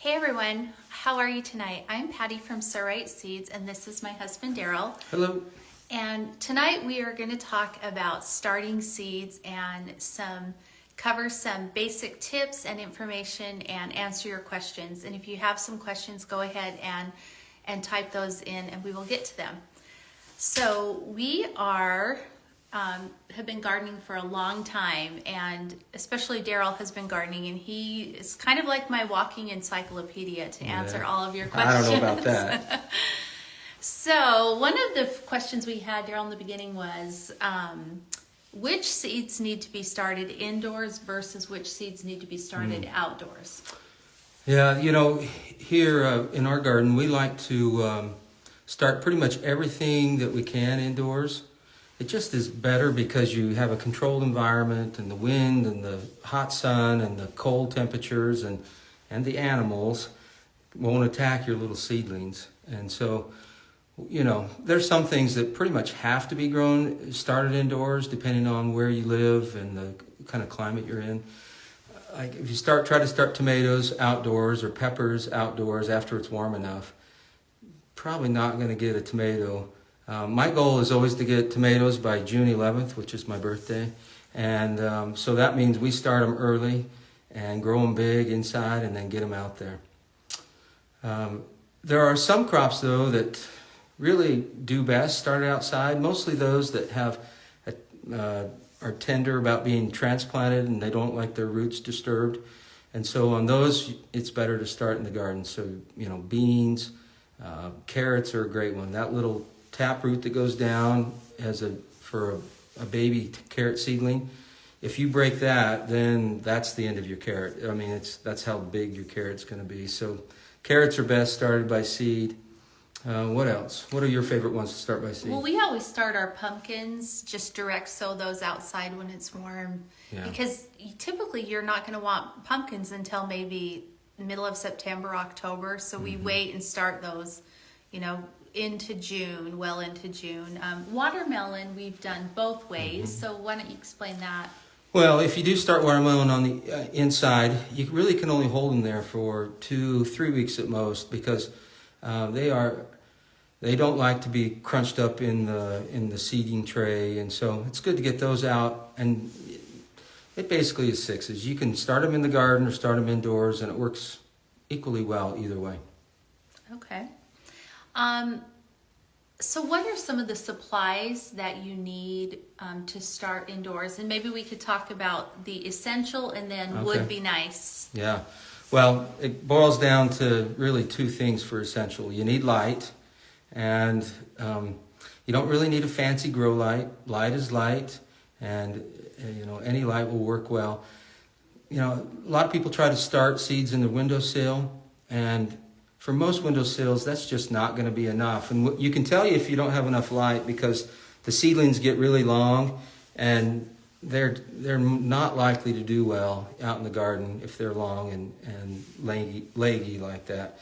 Hey everyone, how are you tonight? I'm Patty from Sow Right Seeds, and this is my husband Daryl. Hello. And tonight we are going to talk about starting seeds and cover some basic tips and information and answer your questions. And if you have some questions, go ahead and type those in, and we will get to them. So we have been gardening for a long time, and especially Daryl has been gardening, and he is kind of like my walking encyclopedia to answer all of your questions. I don't know about that. So one of the questions we had, Daryl, in the beginning was, which seeds need to be started indoors versus which seeds need to be started outdoors? Yeah, here in our garden, we like to start pretty much everything that we can indoors. It just is better because you have a controlled environment, and the wind and the hot sun and the cold temperatures and the animals won't attack your little seedlings. And so, there's some things that pretty much have to be started indoors depending on where you live and the kind of climate you're in. Like if you try to start tomatoes outdoors or peppers outdoors after it's warm enough, probably not going to get a tomato. My goal is always to get tomatoes by June 11th, which is my birthday. And so that means we start them early and grow them big inside and then get them out there. There are some crops, though, that really do best started outside, mostly those that are tender about being transplanted and they don't like their roots disturbed. And so on those, it's better to start in the garden. So, beans, carrots are a great one. That little taproot that goes down for a baby carrot seedling, if you break that, then that's the end of your carrot. I mean, that's how big your carrot's going to be. So carrots are best started by seed. What else? What are your favorite ones to start by seed? Well, we always start our pumpkins, just direct sow those outside when it's warm. Yeah. Because typically you're not going to want pumpkins until maybe middle of September, October. So we wait and start those, into June, well into June. Watermelon, we've done both ways. So why don't you explain that? Well, if you do start watermelon on the inside, you really can only hold them there for 2-3 weeks at most because they don't like to be crunched up in the seeding tray, and so it's good to get those out. And it basically is sixes. You can start them in the garden or start them indoors, and it works equally well either way. Okay. So what are some of the supplies that you need to start indoors? And maybe we could talk about the essential and then would be nice. Yeah. Well, it boils down to really two things for essential. You need light, and you don't really need a fancy grow light. Light is light, and any light will work well. A lot of people try to start seeds in the windowsill, and for most windowsills, that's just not going to be enough. And you can tell if you don't have enough light because the seedlings get really long, and they're not likely to do well out in the garden if they're long and leggy like that.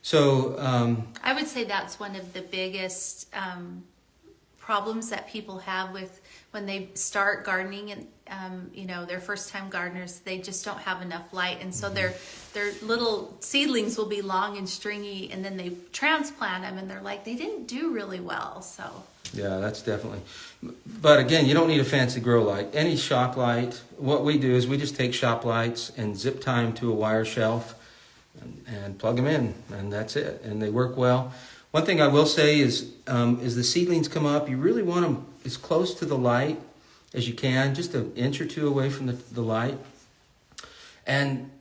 So I would say that's one of the biggest problems that people have with when they start gardening, and they're first time gardeners. They just don't have enough light, and so their little seedlings will be long and stringy, and then they transplant them and they're like, they didn't do really well. So yeah, that's definitely. But again, you don't need a fancy grow light. Any shop light. What we do is we just take shop lights and zip tie them to a wire shelf and plug them in, and that's it. And they work well. One thing I will say is, as the seedlings come up, you really want them as close to the light as you can, just an inch or two away from the light. And,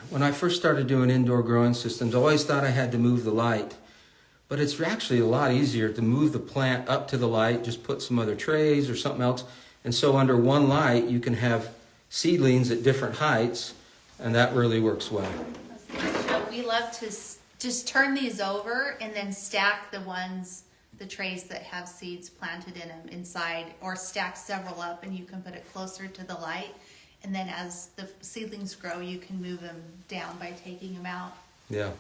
when I first started doing indoor growing systems, I always thought I had to move the light. But it's actually a lot easier to move the plant up to the light, just put some other trays or something else. And so under one light, you can have seedlings at different heights, and that really works well. We love to just turn these over and then stack the trays that have seeds planted in them inside, or stack several up, and you can put it closer to the light. And then as the seedlings grow, you can move them down by taking them out. Yeah.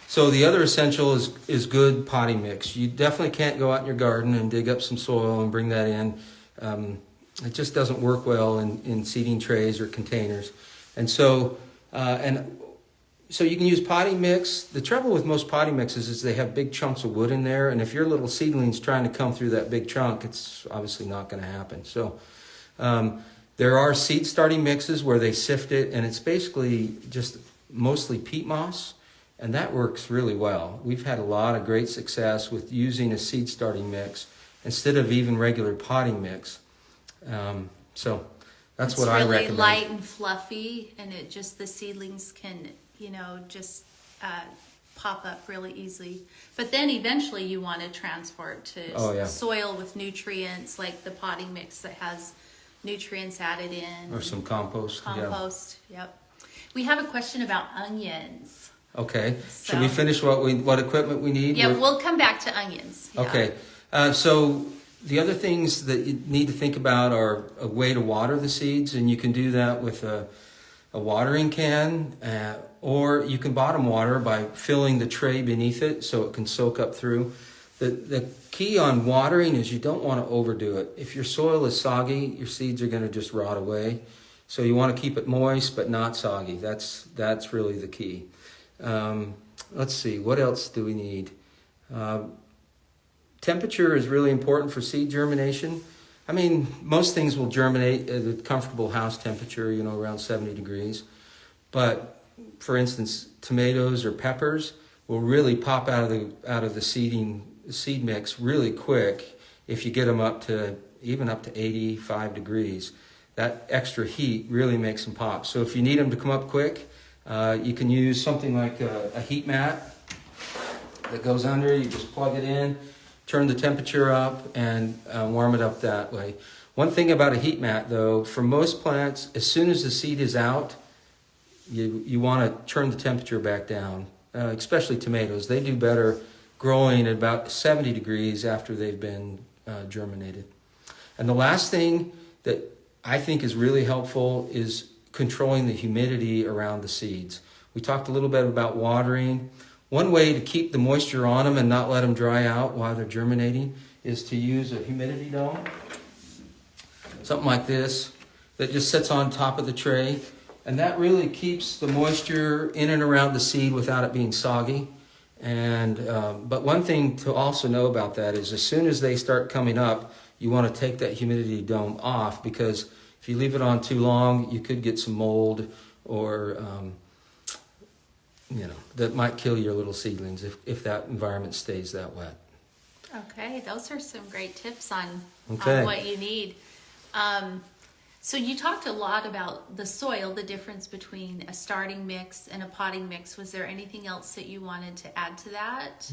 So the other essential is good potting mix. You definitely can't go out in your garden and dig up some soil and bring that in. It just doesn't work well in seeding trays or containers. And so, So you can use potting mix. The trouble with most potting mixes is they have big chunks of wood in there, and if your little seedling's trying to come through that big chunk, it's obviously not going to happen. So there are seed starting mixes where they sift it, and it's basically just mostly peat moss, and that works really well. We've had a lot of great success with using a seed starting mix instead of even regular potting mix. So that's what I recommend. It's really light and fluffy, and it just, the seedlings can, just pop up really easily. But then eventually you want to transport to soil with nutrients, like the potting mix that has nutrients added in. Or some compost. Yep. We have a question about onions. Okay. So, should we finish what equipment we need? Yeah, we'll come back to onions. Yeah. Okay. So the other things that you need to think about are a way to water the seeds, and you can do that with a watering can, or you can bottom water by filling the tray beneath it so it can soak up through. The key on watering is you don't want to overdo it. If your soil is soggy, your seeds are going to just rot away. So you want to keep it moist but not soggy. That's really the key. Let's see, what else do we need? Temperature is really important for seed germination. I mean, most things will germinate at a comfortable house temperature, around 70 degrees. But for instance, tomatoes or peppers will really pop out of the seed mix really quick if you get them up to 85 degrees. That extra heat really makes them pop. So if you need them to come up quick, you can use something like a heat mat that goes under. You just plug it in, turn the temperature up, and warm it up that way. One thing about a heat mat, though, for most plants, as soon as the seed is out, you want to turn the temperature back down, especially tomatoes. They do better growing at about 70 degrees after they've been germinated. And the last thing that I think is really helpful is controlling the humidity around the seeds. We talked a little bit about watering. One way to keep the moisture on them and not let them dry out while they're germinating is to use a humidity dome. Something like this that just sits on top of the tray. And that really keeps the moisture in and around the seed without it being soggy. But one thing to also know about that is as soon as they start coming up, you want to take that humidity dome off, because if you leave it on too long, you could get some mold or, that might kill your little seedlings if that environment stays that wet. Okay, those are some great tips on what you need. So you talked a lot about the soil, the difference between a starting mix and a potting mix. Was there anything else that you wanted to add to that?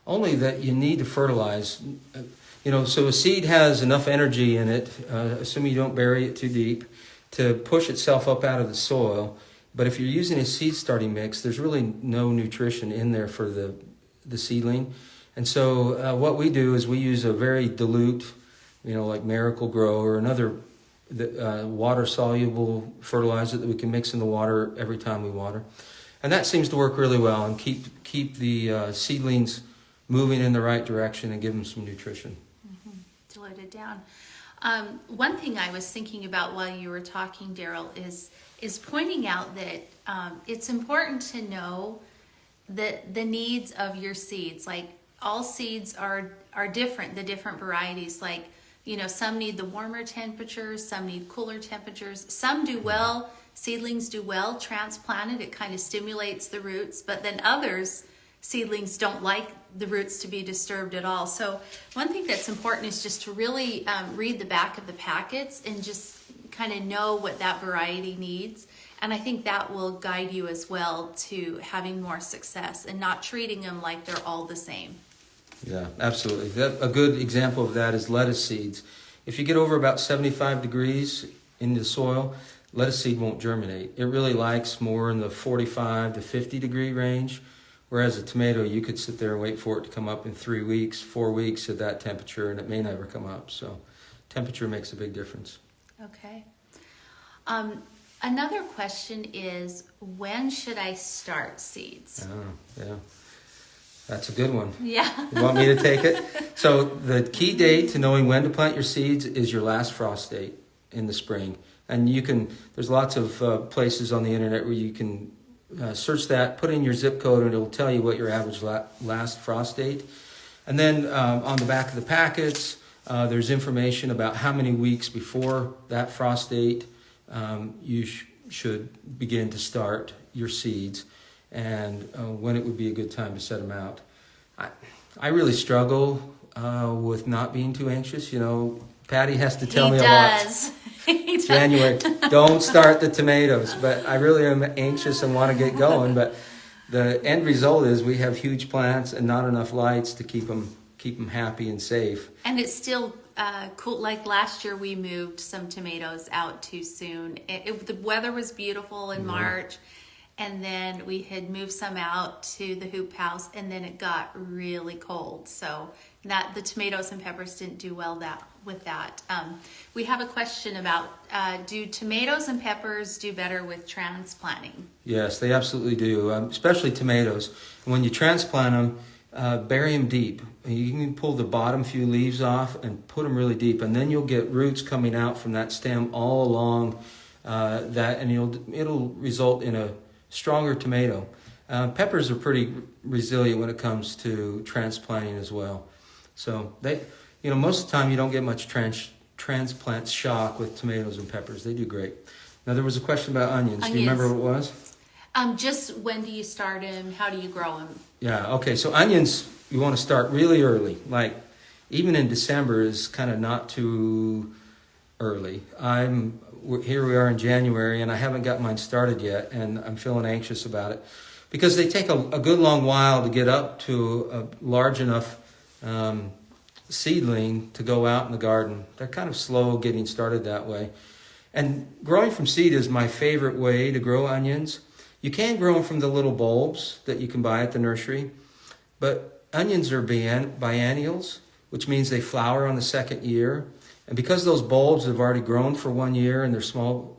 Only that you need to fertilize. So a seed has enough energy in it, assuming you don't bury it too deep, to push itself up out of the soil. But if you're using a seed starting mix, there's really no nutrition in there for the seedling. And so what we do is we use a very dilute, like Miracle Grow or another water-soluble fertilizer that we can mix in the water every time we water. And that seems to work really well and keep the seedlings moving in the right direction and give them some nutrition. Dilute it down. One thing I was thinking about while you were talking, Daryl, is pointing out that it's important to know the needs of your seeds. Like, all seeds are different, the different varieties. Like, some need the warmer temperatures, some need cooler temperatures. Some do well, seedlings do well transplanted. It kind of stimulates the roots, but then others, seedlings don't like the roots to be disturbed at all. So one thing that's important is just to really read the back of the packets and just kind of know what that variety needs. And I think that will guide you as well to having more success and not treating them like they're all the same. Yeah, absolutely. A good example of that is lettuce seeds. If you get over about 75 degrees in the soil, lettuce seed won't germinate. It really likes more in the 45 to 50 degree range, whereas a tomato, you could sit there and wait for it to come up in 3 weeks, 4 weeks at that temperature, and it may never come up. So temperature makes a big difference. Okay. Another question is, when should I start seeds? Oh, yeah. That's a good one. Yeah. You want me to take it? So the key date to knowing when to plant your seeds is your last frost date in the spring. And there's lots of places on the internet where you can search that, put in your zip code, and it'll tell you what your average last frost date. And then on the back of the packets, there's information about how many weeks before that frost date you should begin to start your seeds, and when it would be a good time to set them out. I really struggle with not being too anxious. You know, Patty has to tell me a lot. He does. January, don't start the tomatoes, but I really am anxious and want to get going. But the end result is we have huge plants and not enough lights to keep them happy and safe. And it's still cool. Like last year, we moved some tomatoes out too soon. The weather was beautiful in March, and then we had moved some out to the hoop house, and then it got really cold. So that the tomatoes and peppers didn't do well with that. We have a question about do tomatoes and peppers do better with transplanting? Yes, they absolutely do, especially tomatoes. When you transplant them, bury them deep. You can pull the bottom few leaves off and put them really deep, and then you'll get roots coming out from that stem all along that, and it'll result in a stronger tomato. Peppers are pretty resilient when it comes to transplanting as well. So most of the time you don't get much transplant shock with tomatoes and peppers. They do great. Now there was a question about onions. Do you remember what it was? Just when do you start them? How do you grow them? Yeah, okay. So onions, you want to start really early. Like even in December is kind of not too early. Here we are in January, and I haven't got mine started yet, and I'm feeling anxious about it because they take a good long while to get up to a large enough seedling to go out in the garden. They're kind of slow getting started that way. And growing from seed is my favorite way to grow onions. You can grow them from the little bulbs that you can buy at the nursery, but onions are biennials, which means they flower on the second year. And because those bulbs have already grown for 1 year and they're small,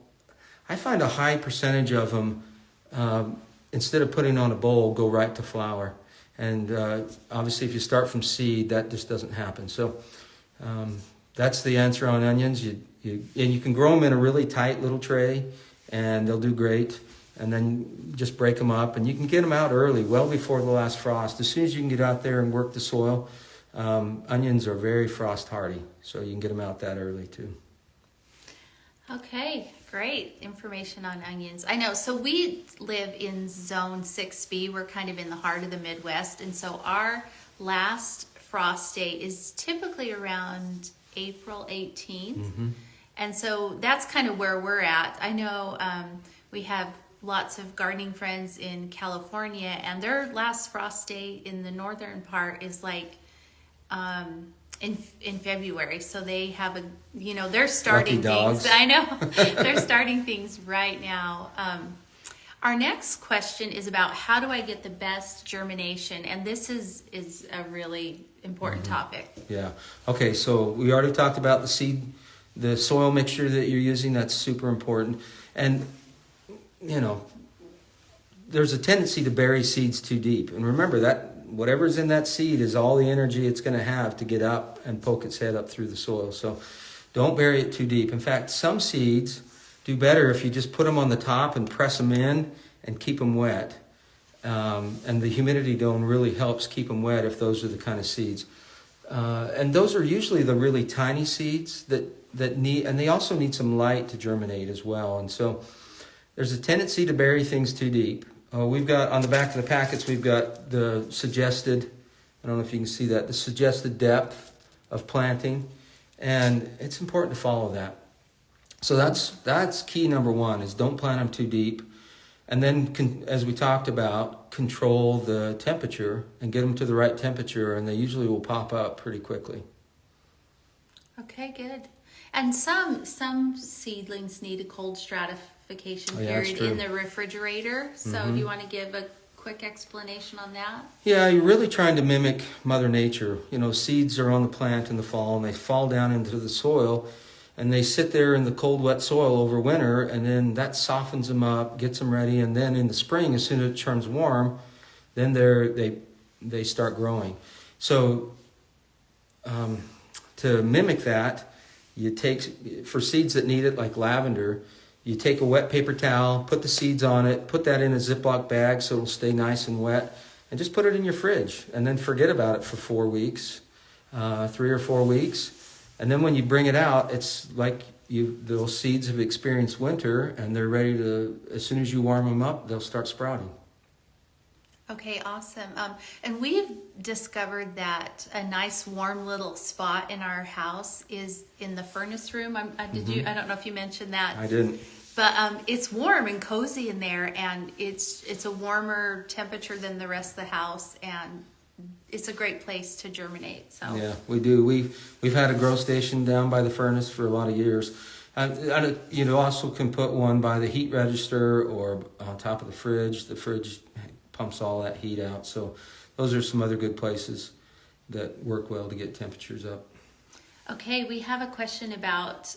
I find a high percentage of them, instead of putting on a bulb, go right to flower. And obviously if you start from seed, that just doesn't happen. So that's the answer on onions. And you can grow them in a really tight little tray, and they'll do great. And then just break them up, and you can get them out early, well before the last frost. As soon as you can get out there and work the soil, onions are very frost hardy, so you can get them out that early too. Okay, great information on onions. I know, so we live in zone 6B. We're kind of in the heart of the Midwest, and so our last frost date is typically around April 18th. Mm-hmm. And so that's kind of where we're at. I know we have lots of gardening friends in California, and their last frost day in the northern part is like in February. So they have they're starting things. I know. They're starting things right now. Our next question is about how do I get the best germination? And this is a really important topic. Yeah. Okay, so we already talked about the soil mixture that you're using. That's super important. And there's a tendency to bury seeds too deep. And remember that whatever's in that seed is all the energy it's going to have to get up and poke its head up through the soil. So don't bury it too deep. In fact, some seeds do better if you just put them on the top and press them in and keep them wet. And the humidity dome really helps keep them wet if those are the kind of seeds. And those are usually the really tiny seeds that need, and they also need some light to germinate as well. And so there's a tendency to bury things too deep. We've got, on the back of the packets, we've got the suggested, I don't know if you can see that, the suggested depth of planting. And it's important to follow that. So that's key number one, is don't plant them too deep. And then, as we talked about, control the temperature and get them to the right temperature, and they usually will pop up pretty quickly. Okay, good. And some seedlings need a cold stratification period in the refrigerator. So do you want to give a quick explanation on that? Yeah, you're really trying to mimic Mother Nature. Seeds are on the plant in the fall, and they fall down into the soil, and they sit there in the cold, wet soil over winter, and then that softens them up, gets them ready, and then in the spring, as soon as it turns warm, then they start growing. So to mimic that, you take, for seeds that need it, like lavender, You take a wet paper towel, put the seeds on it, put that in a Ziploc bag so it'll stay nice and wet, and just put it in your fridge, and then forget about it for 4 weeks, 3 or 4 weeks. And then when you bring it out, it's like those seeds have experienced winter, and they're ready to, as soon as you warm them up, they'll start sprouting. Okay, awesome. And we've discovered that a nice warm little spot in our house is in the furnace room. I don't know if you mentioned that. I didn't. But it's warm and cozy in there, and it's a warmer temperature than the rest of the house, and it's a great place to germinate. So yeah, we do. We've had a grow station down by the furnace for a lot of years. You also can put one by the heat register or on top of the fridge. The fridge pumps all that heat out. So those are some other good places that work well to get temperatures up. Okay, we have a question about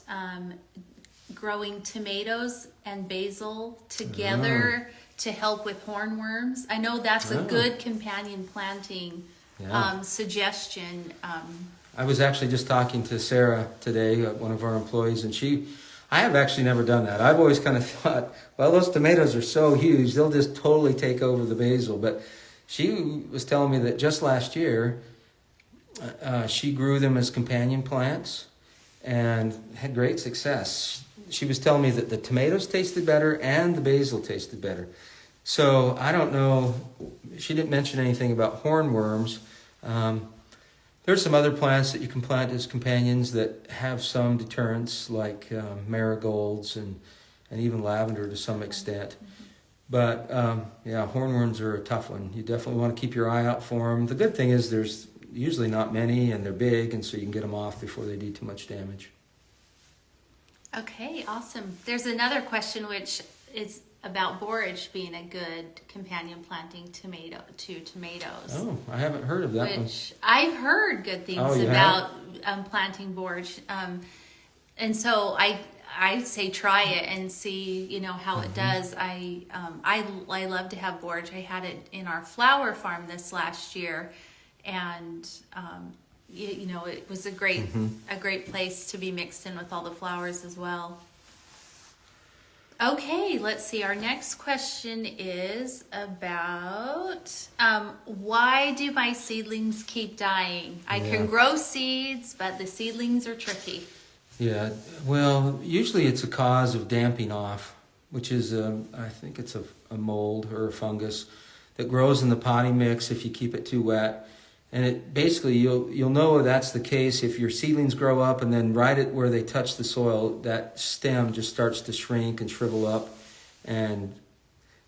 growing tomatoes and basil together to help with hornworms. I know that's a good companion planting suggestion. I was actually just talking to Sarah today, one of our employees, and I have actually never done that. I've always kind of thought, well, those tomatoes are so huge, they'll just totally take over the basil. But she was telling me that just last year, she grew them as companion plants and had great success. She was telling me that the tomatoes tasted better and the basil tasted better. So I don't know. She didn't mention anything about hornworms. There's some other plants that you can plant as companions that have some deterrents, like marigolds and even lavender to some extent. But hornworms are a tough one. You definitely want to keep your eye out for them. The good thing is there's usually not many, and they're big, and so you can get them off before they do too much damage. Okay, awesome. There's another question which is about borage being a good companion planting to tomatoes. Oh, I haven't heard of that one. Which I've heard good things about planting borage. And so I say try it and see, how it does. I love to have borage. I had it in our flower farm this last year, and it was a great place to be mixed in with all the flowers as well. Okay, let's see. Our next question is about why do my seedlings keep dying? I can grow seeds, but the seedlings are tricky. Yeah, well, usually it's a cause of damping off, which is, I think it's a mold or a fungus that grows in the potting mix if you keep it too wet. And it basically, you'll know that's the case if your seedlings grow up and then right at where they touch the soil, that stem just starts to shrink and shrivel up, and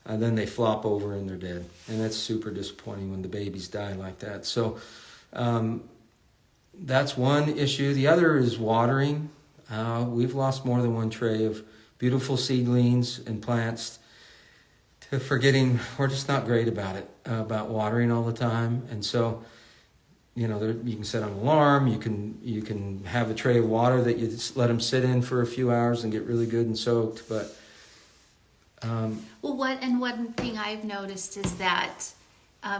then they flop over and they're dead. And that's super disappointing when the babies die like that. So that's one issue. The other is watering. We've lost more than one tray of beautiful seedlings and plants to forgetting we're just not great about it, about watering all the time. And so you can set an alarm. You can have a tray of water that you just let them sit in for a few hours and get really good and soaked. But one thing I've noticed is that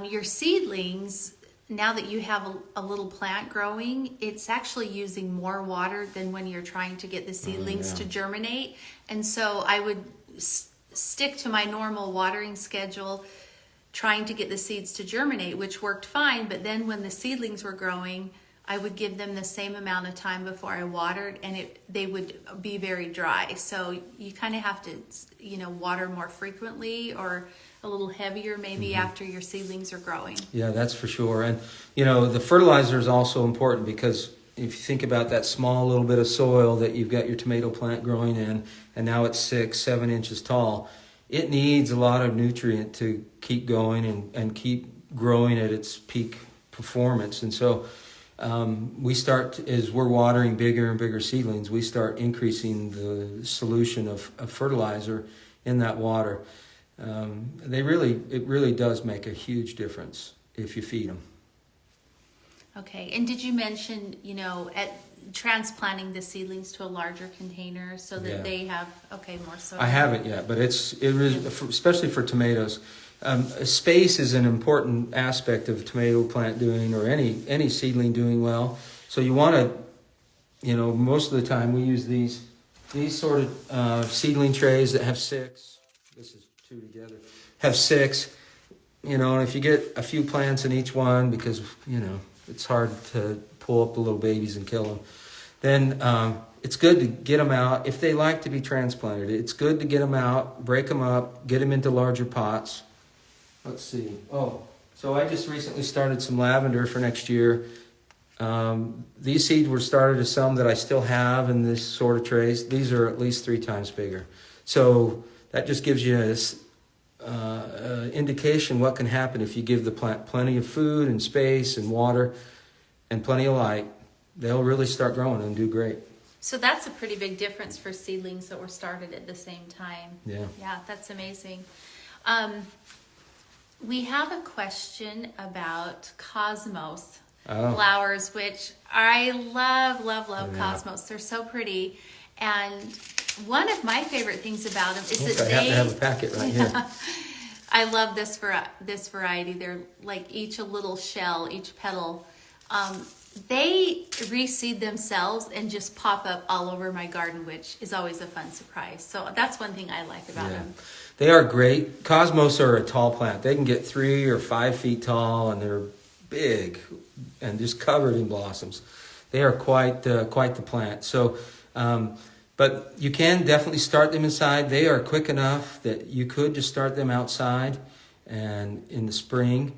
your seedlings, now that you have a little plant growing, it's actually using more water than when you're trying to get the seedlings to germinate. And so I would stick to my normal watering schedule, trying to get the seeds to germinate, which worked fine. But then when the seedlings were growing, I would give them the same amount of time before I watered, and they would be very dry. So you kind of have to, water more frequently or a little heavier maybe after your seedlings are growing. Yeah, that's for sure. And, the fertilizer is also important, because if you think about that small little bit of soil that you've got your tomato plant growing in, and now it's 6-7 inches tall, it needs a lot of nutrient to keep going and keep growing at its peak performance. And so we start, as we're watering bigger and bigger seedlings, we start increasing the solution of fertilizer in that water. It really does make a huge difference if you feed them. Okay, and did you mention, at transplanting the seedlings to a larger container so that they have more soil? I haven't yet, but especially for tomatoes. Space is an important aspect of tomato plant doing, or any seedling doing well. So you want to, most of the time we use these these sort of seedling trays that have 6, this is 2 together, have 6, and if you get a few plants in each one, because, it's hard to pull up the little babies and kill them, then it's good to get them out. If they like to be transplanted, it's good to get them out, break them up, get them into larger pots. Let's see. Oh, so I just recently started some lavender for next year. These seeds were started as some that I still have in this sort of trays. These are at least 3 times bigger. So that just gives you this indication what can happen if you give the plant plenty of food and space and water and plenty of light. They'll really start growing and do great. So that's a pretty big difference for seedlings that were started at the same time. Yeah. Yeah, that's amazing. We have a question about cosmos flowers, which I love Yeah. cosmos. They're so pretty. And one of my favorite things about them is that I have to have a packet right here. I love this variety. They're like each a little shell, each petal. They reseed themselves and just pop up all over my garden, which is always a fun surprise. So that's one thing I like about them. They are great. Cosmos are a tall plant. They can get 3 or 5 feet tall, and they're big and just covered in blossoms. They are quite the plant. So, but you can definitely start them inside. They are quick enough that you could just start them outside and in the spring.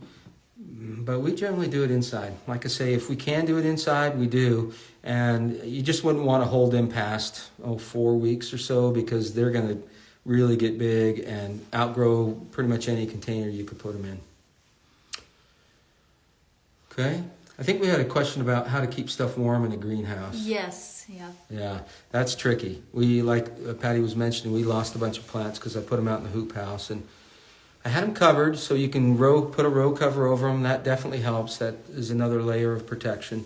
But we generally do it inside. Like I say, if we can do it inside, we do. And you just wouldn't want to hold them past 4 weeks or so, because they're going to really get big and outgrow pretty much any container you could put them in. Okay. I think we had a question about how to keep stuff warm in a greenhouse. Yes, yeah. Yeah, that's tricky. We, like Patty was mentioning, we lost a bunch of plants because I put them out in the hoop house, and I had them covered, so you can put a row cover over them. That definitely helps. That is another layer of protection.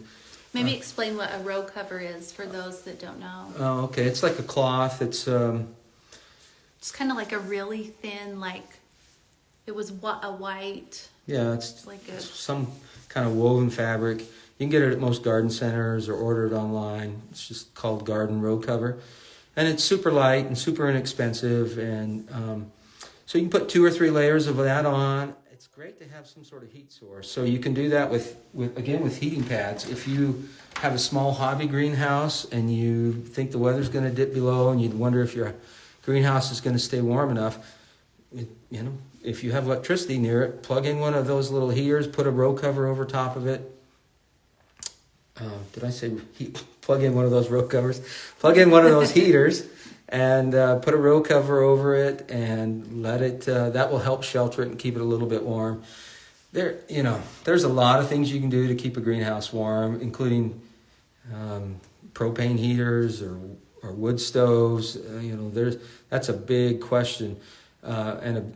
Maybe explain what a row cover is for those that don't know. Oh, okay. It's like a cloth. It's kind of like a really thin, it was a white. Yeah, it's like it's some kind of woven fabric. You can get it at most garden centers or order it online. It's just called garden row cover, and it's super light and super inexpensive. And so you can put 2 or 3 layers of that on. It's great to have some sort of heat source. So you can do that with heating pads. If you have a small hobby greenhouse and you think the weather's going to dip below, and you'd wonder if your greenhouse is going to stay warm enough, if you have electricity near it, plug in one of those little heaters, put a row cover over top of it. Did I say plug in one of those row covers? Plug in one of those heaters and put a row cover over it and let it, that will help shelter it and keep it a little bit warm. There's a lot of things you can do to keep a greenhouse warm, including propane heaters or wood stoves. That's a big question, and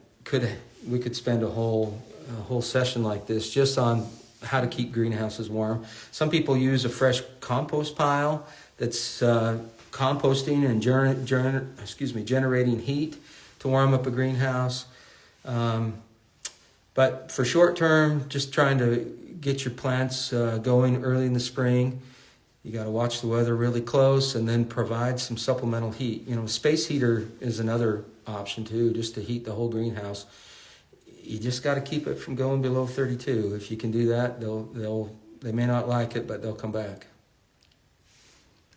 we could spend a whole session like this just on how to keep greenhouses warm. Some people use a fresh compost pile that's composting and generating heat to warm up a greenhouse. But for short term, just trying to get your plants going early in the spring. You got to watch the weather really close and then provide some supplemental heat. A space heater is another option too, just to heat the whole greenhouse. You just got to keep it from going below 32. If you can do that, they may not like it, but they'll come back.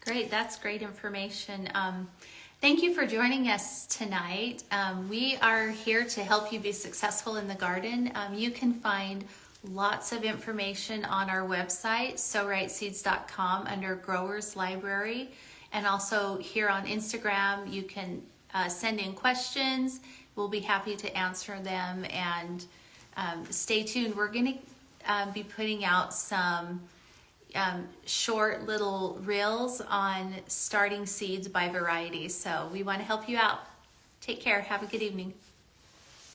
Great, that's great information. Thank you for joining us tonight. We are here to help you be successful in the garden. You can find lots of information on our website, sowrightseeds.com, under Growers Library. And also here on Instagram, you can send in questions. We'll be happy to answer them. And stay tuned. We're going to be putting out some short little reels on starting seeds by variety. So we want to help you out. Take care. Have a good evening.